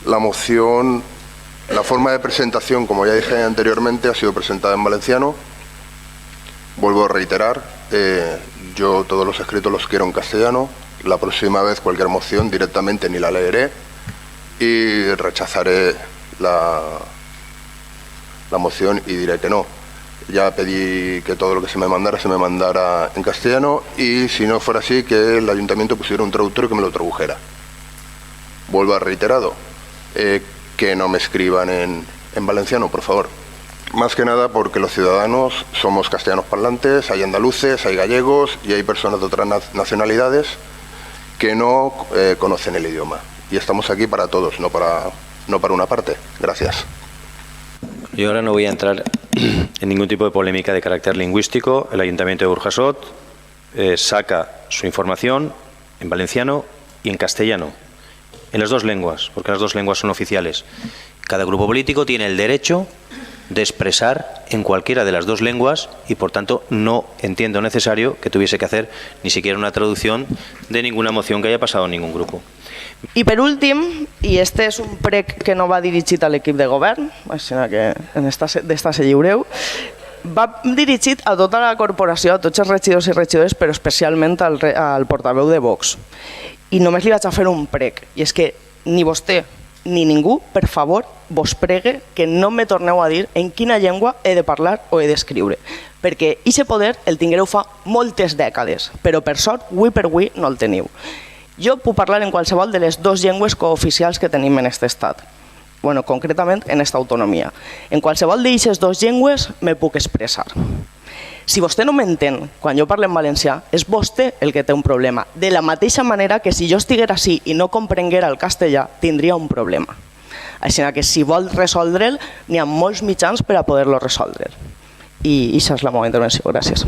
La moción, la forma de presentación, como ya dije anteriormente, ha sido presentada en valenciano. Vuelvo a reiterar, yo todos los escritos los quiero en castellano. La próxima vez cualquier moción directamente ni la leeré y rechazaré la moción y diré que no. Ya pedí que todo lo que se me mandara en castellano y si no fuera así, que el ayuntamiento pusiera un traductor que me lo tradujera. Vuelvo a reiterado, que no me escriban en valenciano, por favor. Más que nada porque los ciudadanos somos castellanos parlantes, hay andaluces, hay gallegos y hay personas de otras nacionalidades que no conocen el idioma. Y estamos aquí para todos, no para una parte. Gracias. Yo ahora no voy a entrar en ningún tipo de polémica de carácter lingüístico. El Ayuntamiento de Burjasot saca su información en valenciano y en castellano, en las dos lenguas, porque las dos lenguas son oficiales. Cada grupo político tiene el derecho de expresar en cualquiera de las dos lenguas y, por tanto, no entiendo necesario que tuviese que hacer ni siquiera una traducción de ninguna moción que haya pasado en ningún grupo. I per últim, i este és un prec que no va dirigit a l'equip de govern, així que d'esta se lliureu, va dirigit a tota la corporació, a tots els regidors i regidores, però especialment al portaveu de Vox. I només li vaig a fer un prec, i és que ni vostè ni ningú, per favor, vos pregue que no me torneu a dir en quina llengua he de parlar o he d'escriure, perquè aquest poder el tinguereu fa moltes dècades, però per sort, avui per avui, no el teniu. Jo puc parlar en qualsevol de les dues llengües cooficials que tenim en aquest estat, bueno, concretament en aquesta autonomia. En qualsevol d'aquestes dues llengües me puc expressar. Si vostè no m'entén quan jo parlo en valencià, és vostè el que té un problema. De la mateixa manera que si jo estiguera així i no comprenguera el castellà, tindria un problema. Així que si vol resoldre'l, n'hi ha molts mitjans per a poder-lo resoldre. I això és la meva intervenció. Gràcies.